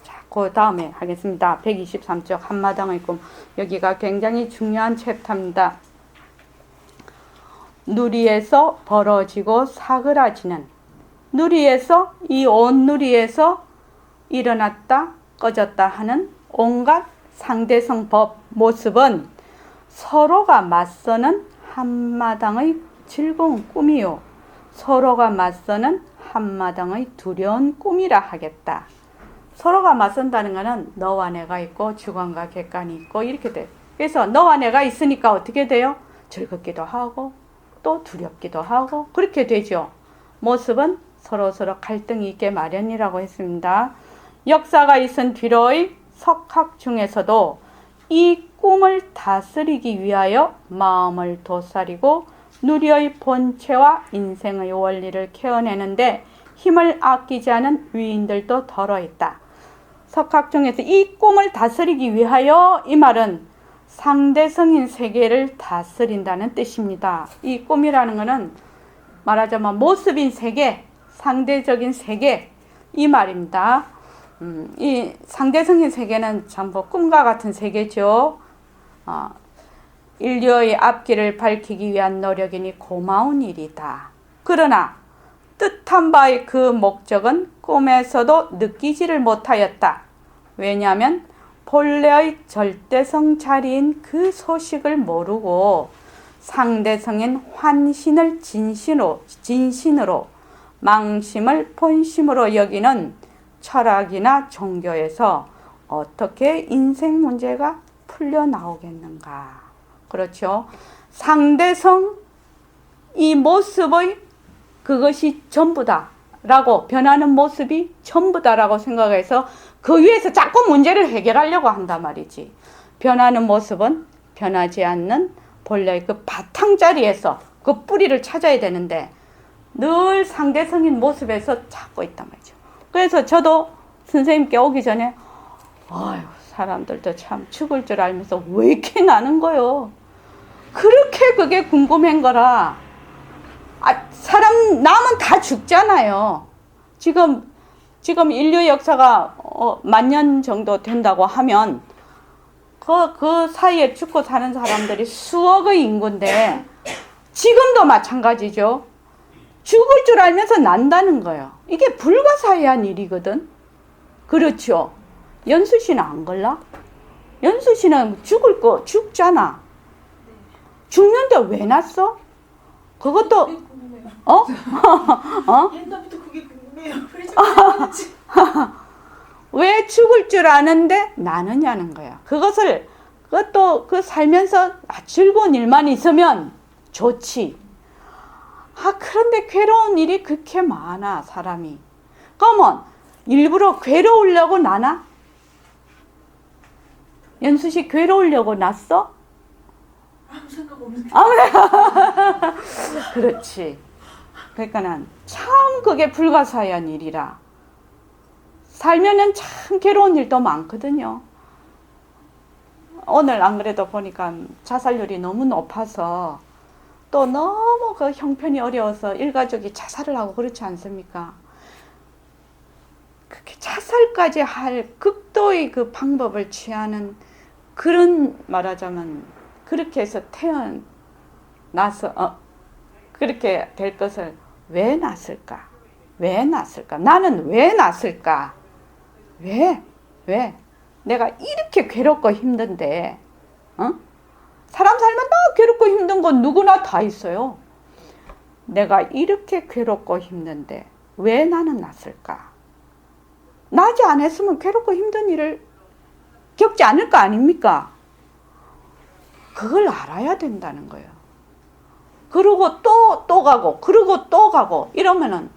자, 그 다음에 하겠습니다. 123쪽 한마당의 꿈. 여기가 굉장히 중요한 챕터입니다. 누리에서 벌어지고 사그라지는, 누리에서, 이 온 누리에서 일어났다 꺼졌다 하는 온갖 상대성 법 모습은 서로가 맞서는 한마당의 즐거운 꿈이요, 서로가 맞서는 한마당의 두려운 꿈이라 하겠다. 서로가 맞선다는 것은 너와 내가 있고 주관과 객관이 있고 이렇게 돼. 그래서 너와 내가 있으니까 어떻게 돼요? 즐겁기도 하고 또 두렵기도 하고 그렇게 되죠. 모습은 서로서로 갈등이 있게 마련이라고 했습니다. 역사가 있은 뒤로의 석학 중에서도 이 꿈을 다스리기 위하여 마음을 도사리고 누리의 본체와 인생의 원리를 케어내는데 힘을 아끼지 않은 위인들도 덜어 있다. 석학 중에서 이 꿈을 다스리기 위하여, 이 말은 상대성인 세계를 다스린다는 뜻입니다. 이 꿈이라는 것은 말하자면 모습인 세계, 상대적인 세계, 이 말입니다. 이 상대성인 세계는 전부 꿈과 같은 세계죠. 인류의 앞길을 밝히기 위한 노력이니 고마운 일이다. 그러나 뜻한 바의 그 목적은 꿈에서도 느끼지를 못하였다. 왜냐하면 본래의 절대성 자리인 그 소식을 모르고 상대성인 환신을 진신으로 망심을 본심으로 여기는 철학이나 종교에서 어떻게 인생 문제가 풀려 나오겠는가. 그렇죠. 상대성, 이 모습의 그것이 전부다 라고, 변하는 모습이 전부다 라고 생각해서 그 위에서 자꾸 문제를 해결하려고 한단 말이지. 변하는 모습은 변하지 않는 본래의 그 바탕자리에서 그 뿌리를 찾아야 되는데 늘 상대성인 모습에서 찾고 있단 말이죠. 그래서 저도 선생님께 오기 전에 아유, 사람들도 참 죽을 줄 알면서 왜 이렇게 나는 거요? 그렇게 그게 궁금한 거라. 남은 다 죽잖아요. 지금 인류 역사가 10,000년 정도 된다고 하면 그 사이에 죽고 사는 사람들이 수억의 인구인데 지금도 마찬가지죠. 죽을 줄 알면서 난다는 거예요. 이게 불가사의한 일이거든. 그렇죠. 연수 씨는 안 걸라? 연수 씨는 죽을 거 죽잖아. 죽는데 왜 났어? 그것도 옛날부터 그게 궁금해요. 왜 죽을 줄 아는데 나느냐는 거야. 그것도 그 살면서 즐거운 일만 있으면 좋지. 그런데 괴로운 일이 그렇게 많아, 사람이. 그러면 일부러 괴로우려고 나나? 연수 씨 괴로우려고 났어? 아무 생각 없는데. 그렇지. 그러니까는 참 그게 불가사의한 일이라. 살면은 참 괴로운 일도 많거든요. 오늘 안 그래도 보니까 자살률이 너무 높아서 또 너무 그 형편이 어려워서 일가족이 자살을 하고 그렇지 않습니까? 그렇게 자살까지 할 극도의 그 방법을 취하는 그런 말하자면 그렇게 해서 태어나서 그렇게 될 것을 왜 낳았을까? 왜 낳았을까? 나는 왜 낳았을까? 왜? 내가 이렇게 괴롭고 힘든데 사람 살면 다 괴롭고 힘든 건 누구나 다 있어요. 내가 이렇게 괴롭고 힘든데 왜 나는 낳았을까? 낳지 않았으면 괴롭고 힘든 일을 겪지 않을 거 아닙니까? 그걸 알아야 된다는 거예요. 그러고 또 가고 그러고 또 가고 이러면은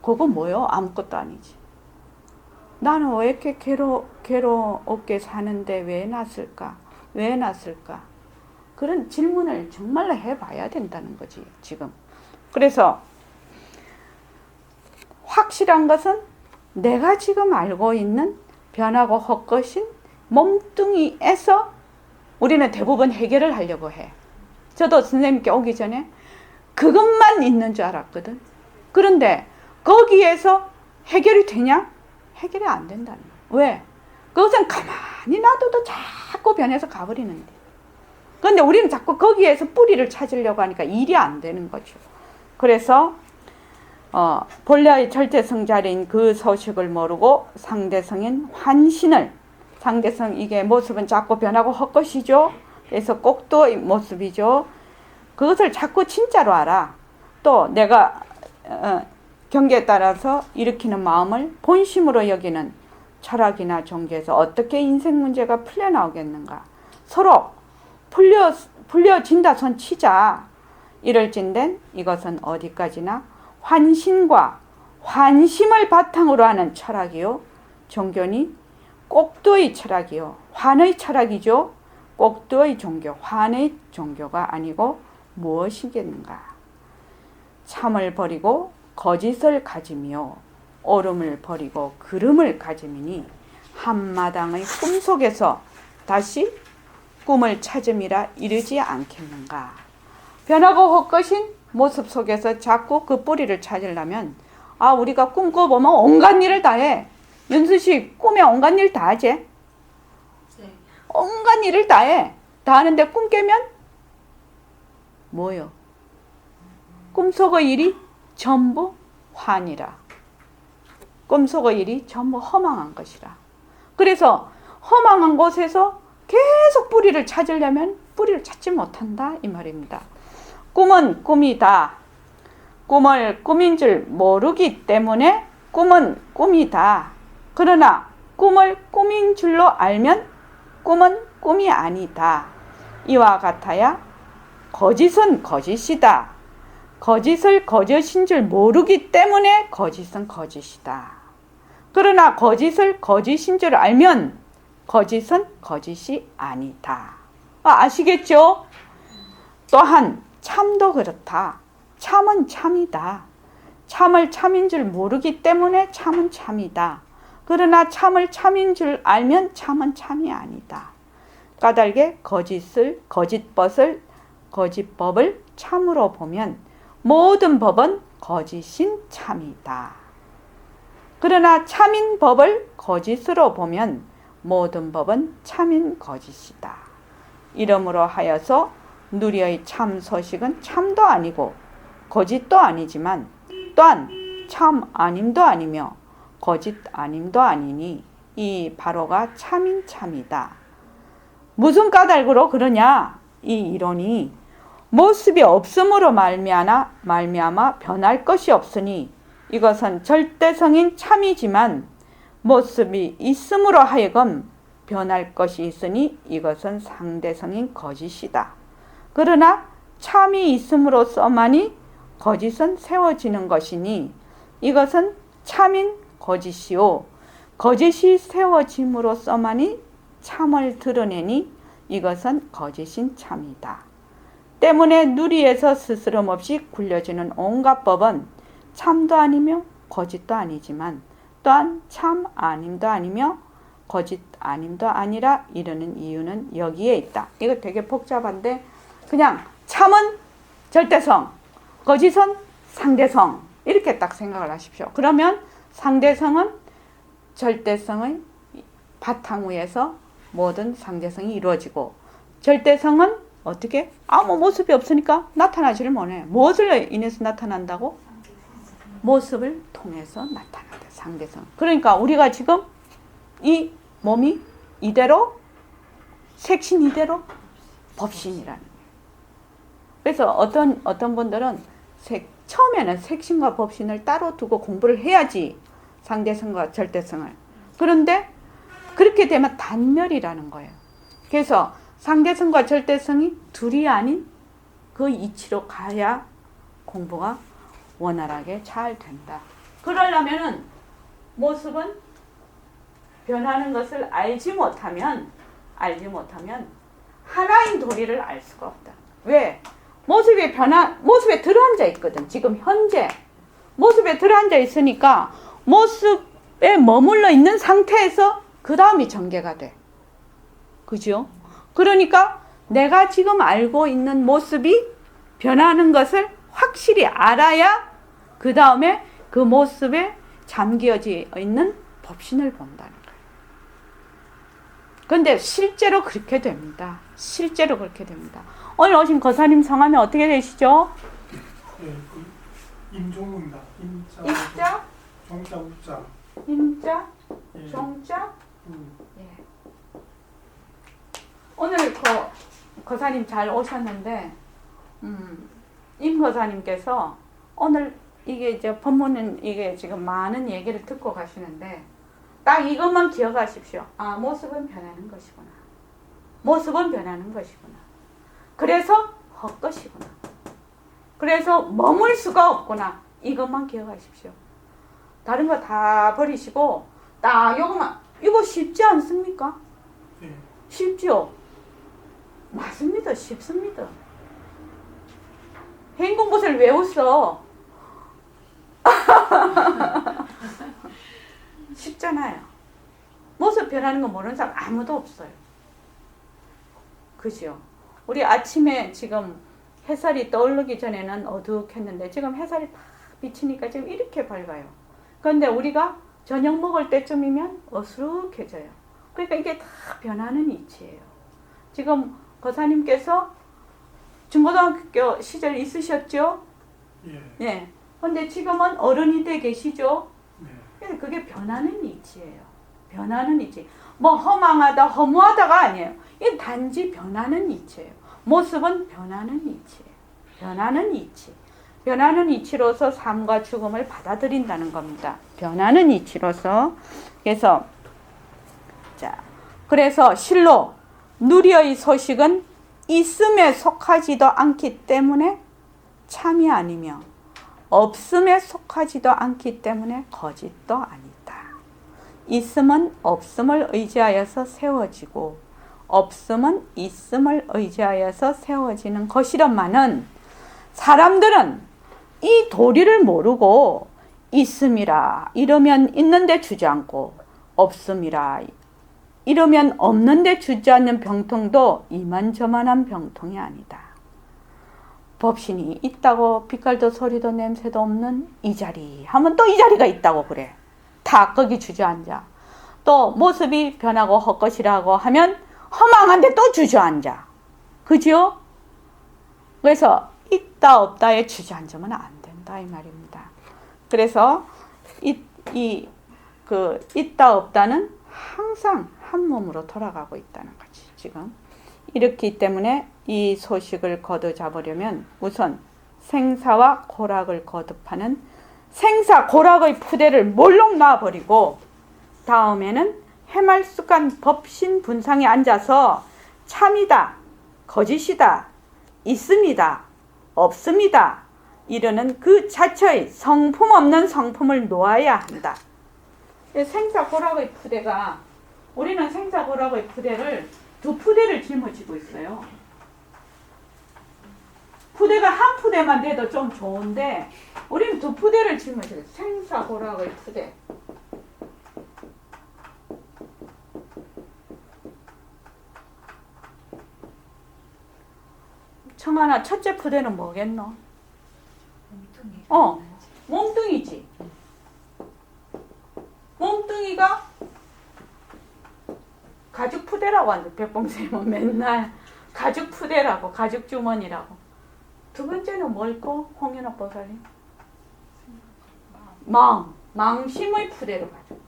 그거 뭐요? 아무것도 아니지. 나는 왜 이렇게 괴롭게 사는데 왜 낳았을까? 왜 낳았을까? 그런 질문을 정말로 해봐야 된다는 거지 지금. 그래서 확실한 것은 내가 지금 알고 있는 변하고 헛것인 몸뚱이에서 우리는 대부분 해결을 하려고 해. 저도 선생님께 오기 전에 그것만 있는 줄 알았거든. 그런데 거기에서 해결이 되냐? 해결이 안 된다는 거야. 왜? 그것은 가만히 놔둬도 자꾸 변해서 가버리는데. 그런데 우리는 자꾸 거기에서 뿌리를 찾으려고 하니까 일이 안 되는 거죠. 그래서 본래의 절대성자리인 그 소식을 모르고 상대성인 환신을, 상대성 이게 모습은 자꾸 변하고 헛것이죠. 그래서 꼭도의 모습이죠. 그것을 자꾸 진짜로 알아. 또 내가 경계에 따라서 일으키는 마음을 본심으로 여기는 철학이나 종교에서 어떻게 인생 문제가 풀려나오겠는가. 서로 풀려진다 손 치자. 이럴진된 이것은 어디까지나 환신과 환심을 바탕으로 하는 철학이요. 종교니 꼭도의 철학이요. 환의 철학이죠. 꼭도의 종교, 환의 종교가 아니고 무엇이겠는가. 참을 버리고 거짓을 가지며 옳음을 버리고 그름을 가짐이니 한마당의 꿈속에서 다시 꿈을 찾음이라 이르지 않겠는가. 변하고 헛것인 모습 속에서 자꾸 그 뿌리를 찾으려면 우리가 꿈 꿔보면 온갖 일을 다 해. 윤수씨 꿈에 온갖 일 다 하지? 네. 온갖 일을 다 해. 다 하는데 꿈 깨면 뭐요? 꿈속의 일이 전부 환이라. 꿈속의 일이 전부 허망한 것이라. 그래서 허망한 곳에서 계속 뿌리를 찾으려면 뿌리를 찾지 못한다 이 말입니다. 꿈은 꿈이다. 꿈을 꿈인 줄 모르기 때문에 꿈은 꿈이다. 그러나 꿈을 꿈인 줄로 알면 꿈은 꿈이 아니다. 이와 같아야 거짓은 거짓이다. 거짓을 거짓인 줄 모르기 때문에 거짓은 거짓이다. 그러나 거짓을 거짓인 줄 알면 거짓은 거짓이 아니다. 아시겠죠? 또한 참도 그렇다. 참은 참이다. 참을 참인 줄 모르기 때문에 참은 참이다. 그러나 참을 참인 줄 알면 참은 참이 아니다. 까닭에 거짓법을 참으로 보면 모든 법은 거짓인 참이다. 그러나 참인 법을 거짓으로 보면 모든 법은 참인 거짓이다. 이러므로 하여서 누리의 참 소식은 참도 아니고 거짓도 아니지만 또한 참 아님도 아니며 거짓 아님도 아니니 이 바로가 참인 참이다. 무슨 까닭으로 그러냐? 이 이론이 모습이 없음으로 말미암아 변할 것이 없으니 이것은 절대성인 참이지만 모습이 있음으로 하여금 변할 것이 있으니 이것은 상대성인 거짓이다. 그러나 참이 있음으로써만이 거짓은 세워지는 것이니 이것은 참인 거짓이요 거짓이 세워짐으로써만이 참을 드러내니 이것은 거짓인 참이다. 때문에 누리에서 스스럼없이 굴려지는 온갖 법은 참도 아니며 거짓도 아니지만 또한 참 아님도 아니며 거짓 아님도 아니라 이르는 이유는 여기에 있다. 이거 되게 복잡한데 그냥 참은 절대성, 거짓은 상대성 이렇게 딱 생각을 하십시오. 그러면 상대성은 절대성의 바탕 위에서 모든 상대성이 이루어지고 절대성은 어떻게? 아무 모습이 없으니까 나타나지를 못해. 무엇을 인해서 나타난다고? 모습을 통해서 나타난다. 상대성. 그러니까 우리가 지금 이 몸이 이대로 색신 이대로 법신이라는 거예요. 그래서 어떤 분들은 처음에는 색신과 법신을 따로 두고 공부를 해야지 상대성과 절대성을. 그런데 그렇게 되면 단멸이라는 거예요. 그래서 상대성과 절대성이 둘이 아닌 그 이치로 가야 공부가 원활하게 잘 된다. 그러려면은 모습은 변하는 것을 알지 못하면 하나인 도리를 알 수가 없다. 왜? 모습에 들어앉아 있거든. 지금 현재 모습에 들어앉아 있으니까 모습에 머물러 있는 상태에서 그 다음이 전개가 돼. 그죠? 그러니까 내가 지금 알고 있는 모습이 변하는 것을 확실히 알아야 그 다음에 그 모습에 잠겨져 있는 법신을 본다는 거예요. 그런데 실제로 그렇게 됩니다. 실제로 그렇게 됩니다. 오늘 오신 거사님 성함이 어떻게 되시죠? 네, 임종우입니다. 입자, 종자, 우자. 임자, 예. 종자. 예. 오늘 거사님 잘 오셨는데, 임 거사님께서 오늘 이게 이제 법문은 이게 지금 많은 얘기를 듣고 가시는데, 딱 이것만 기억하십시오. 아, 모습은 변하는 것이구나. 모습은 변하는 것이구나. 그래서 헛것이구나. 그래서 머물 수가 없구나. 이것만 기억하십시오. 다른 거 다 버리시고 딱 요것만. 이거 쉽지 않습니까? 네. 쉽죠? 맞습니다. 쉽습니다. 행공붓을 왜 웃어? 쉽잖아요. 모습 변하는 거 모르는 사람 아무도 없어요. 그죠? 우리 아침에 지금 햇살이 떠오르기 전에는 어둑했는데 지금 햇살이 팍 비치니까 지금 이렇게 밝아요. 그런데 우리가 저녁 먹을 때쯤이면 어수룩해져요. 그러니까 이게 다 변하는 이치예요. 지금 거사님께서 중고등학교 시절 있으셨죠? 예. 네. 근데 지금은 어른이 돼 계시죠? 네. 그래서 그게 변하는 이치예요. 변하는 이치. 뭐 허망하다, 허무하다가 아니에요. 이건 단지 변하는 이치예요. 모습은 변하는 이치예요. 변하는 이치. 변하는 이치로서 삶과 죽음을 받아들인다는 겁니다. 변하는 이치로서. 그래서 실로 누리의 소식은 있음에 속하지도 않기 때문에 참이 아니며 없음에 속하지도 않기 때문에 거짓도 아니다. 있음은 없음을 의지하여서 세워지고 없음은 있음을 의지하여서 세워지는 것이란마는 사람들은 이 도리를 모르고 있음이라 이러면 있는데 주저앉고 없음이라 이러면 없는데 주저앉는 병통도 이만저만한 병통이 아니다. 법신이 있다고 빛깔도 소리도 냄새도 없는 이 자리 하면 또 이 자리가 있다고 그래. 다 거기 주저앉아. 또 모습이 변하고 헛것이라고 하면 허망한데 또 주저앉아. 그죠? 그래서 있다 없다에 주저앉으면 안 된다 이 말입니다. 그래서 있다 없다는 항상 한 몸으로 돌아가고 있다는 거지. 지금 이렇기 때문에 이 소식을 거두잡으려면 우선 생사와 고락을 거듭하는 생사 고락의 푸대를 몰록 놔버리고 다음에는 해말쑥한 법신 분상에 앉아서 참이다, 거짓이다, 있습니다, 없습니다 이러는 그 자체의 성품 없는 성품을 놓아야 한다. 생사 고락의 푸대가 우리는 생사 고락의 푸대를 두 푸대를 짊어지고 있어요. 푸대가 한 푸대만 돼도 좀 좋은데 우리는 두 푸대를 짊어져요. 생사고락의 푸대. 청하나 첫째 푸대는 뭐겠노? 몸뚱이지. 몸뚱이가 가죽 푸대라고 하는데 백봉쌤은 맨날 가죽 푸대라고, 가죽 주머니라고. 두 번째는 뭘까? 홍연아 보살님? 망심의 푸대로 가지고.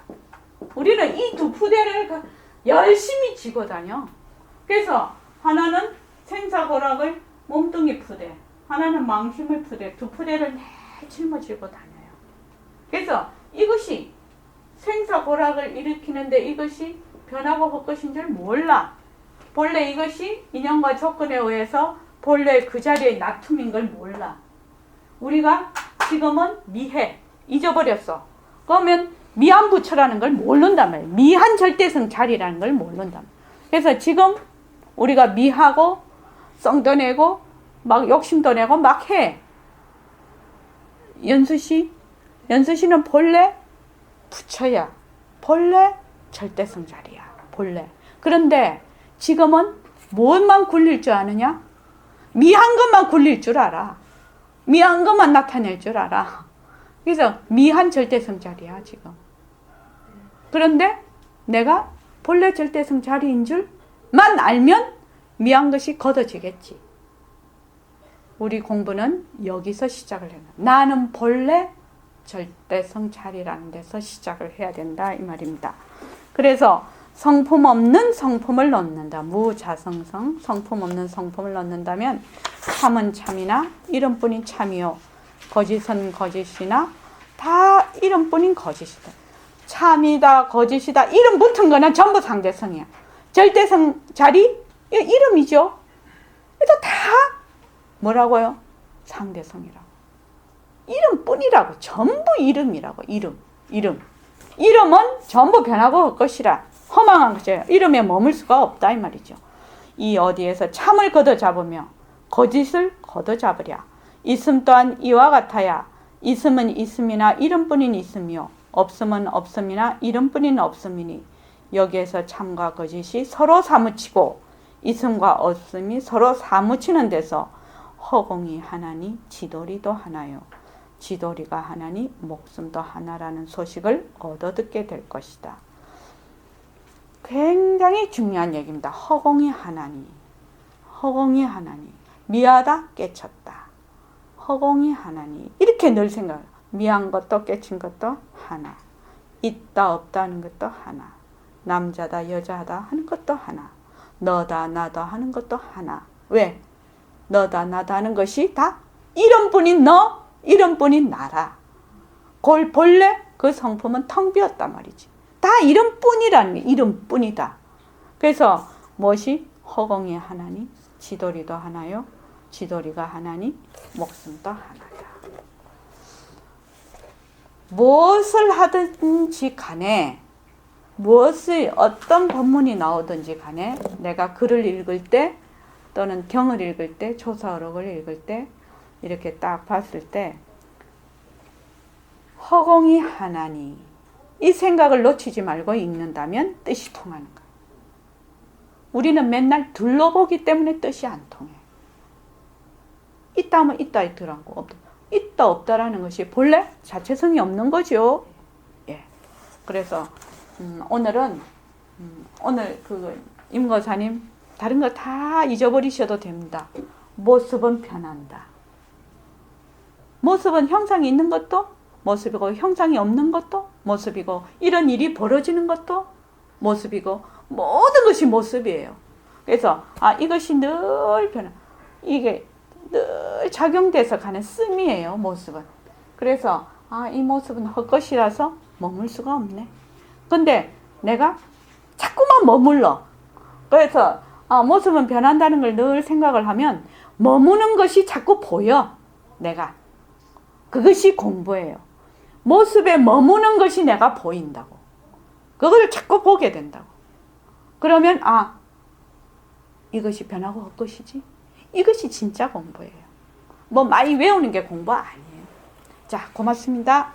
우리는 이 두 푸대를 열심히 쥐고 다녀. 그래서 하나는 생사고락의 몸뚱이 푸대, 하나는 망심의 푸대, 두 푸대를 매일 짊어지고 다녀요. 그래서 이것이 생사고락을 일으키는데 이것이 변하고 헛것인 줄 몰라. 본래 이것이 인연과 조건에 의해서 본래 그 자리에 놔툼인 걸 몰라. 우리가 지금은 미해, 잊어버렸어. 그러면 미한부처라는 걸 모른단 말이에요. 미한 절대성 자리라는 걸 모른단 말이에요. 그래서 지금 우리가 미하고 썽도 내고 막 욕심도 내고 막 해. 연수씨는 본래 부처야. 본래 절대성 자리야. 본래. 그런데 지금은 무엇만 굴릴 줄 아느냐? 미한 것만 굴릴 줄 알아. 미한 것만 나타낼 줄 알아. 그래서 미한 절대성 자리야 지금. 그런데 내가 본래 절대성 자리인 줄만 알면 미한 것이 걷어지겠지. 우리 공부는 여기서 시작을 해요. 나는 본래 절대성 자리라는 데서 시작을 해야 된다 이 말입니다. 그래서 성품 없는 성품을 넣는다. 무자성성, 성품 없는 성품을 넣는다면 참은 참이나 이름뿐인 참이요, 거짓은 거짓이나 다 이름뿐인 거짓이다. 참이다, 거짓이다, 이름 붙은 거는 전부 상대성이야. 절대성 자리, 이름이죠. 이거 다 뭐라고요? 상대성이라고. 이름뿐이라고. 전부 이름이라고. 이름은 전부 변하고 할 것이라. 허망한 것이에요. 이름에 머물 수가 없다 이 말이죠. 이 어디에서 참을 걷어잡으며 거짓을 걷어잡으랴. 있음 또한 이와 같아야. 있음은 있음이나 이름뿐인 있음이요, 없음은 없음이나 이름뿐인 없음이니 여기에서 참과 거짓이 서로 사무치고 있음과 없음이 서로 사무치는 데서 허공이 하나니 지도리도 하나요. 지도리가 하나니 목숨도 하나라는 소식을 얻어듣게 될 것이다. 굉장히 중요한 얘기입니다. 허공이 하나니, 허공이 하나니, 미하다 깨쳤다. 허공이 하나니, 이렇게 늘 생각해요. 미한 것도 깨친 것도 하나, 있다 없다 하는 것도 하나, 남자다 여자다 하는 것도 하나, 너다 나다 하는 것도 하나. 왜? 너다 나다 하는 것이 다 이름뿐인 너, 이름뿐인 나라. 본래 그 성품은 텅 비었단 말이지. 다 이름뿐이라는 게 이름뿐이다. 그래서 무엇이 허공이 하나니 지도리도 하나요, 지도리가 하나니 목숨도 하나다. 무엇을 하든지 간에, 무엇을 어떤 법문이 나오든지 간에 내가 글을 읽을 때 또는 경을 읽을 때, 조사어록을 읽을 때 이렇게 딱 봤을 때 허공이 하나니 이 생각을 놓치지 말고 읽는다면 뜻이 통하는 거예요. 우리는 맨날 둘러보기 때문에 뜻이 안 통해. 있다 하면 있다 있더라고. 있다 없다라는 것이 본래 자체성이 없는 거죠. 예. 그래서 오늘은 오늘 그 임거사님 다른 거 다 잊어버리셔도 됩니다. 모습은 변한다. 모습은 형상이 있는 것도 모습이고 형상이 없는 것도 모습이고 이런 일이 벌어지는 것도 모습이고 모든 것이 모습이에요. 그래서 이것이 늘 변화, 이게 늘 작용돼서 가는 씀이에요. 모습은. 그래서 이 모습은 헛것이라서 머물 수가 없네. 근데 내가 자꾸만 머물러. 그래서 모습은 변한다는 걸 늘 생각을 하면 머무는 것이 자꾸 보여. 내가. 그것이 공부예요. 모습에 머무는 것이 내가 보인다고. 그걸 자꾸 보게 된다고. 그러면 이것이 변하고 헛것이지. 이것이 진짜 공부예요. 뭐 많이 외우는 게 공부 아니에요. 자, 고맙습니다.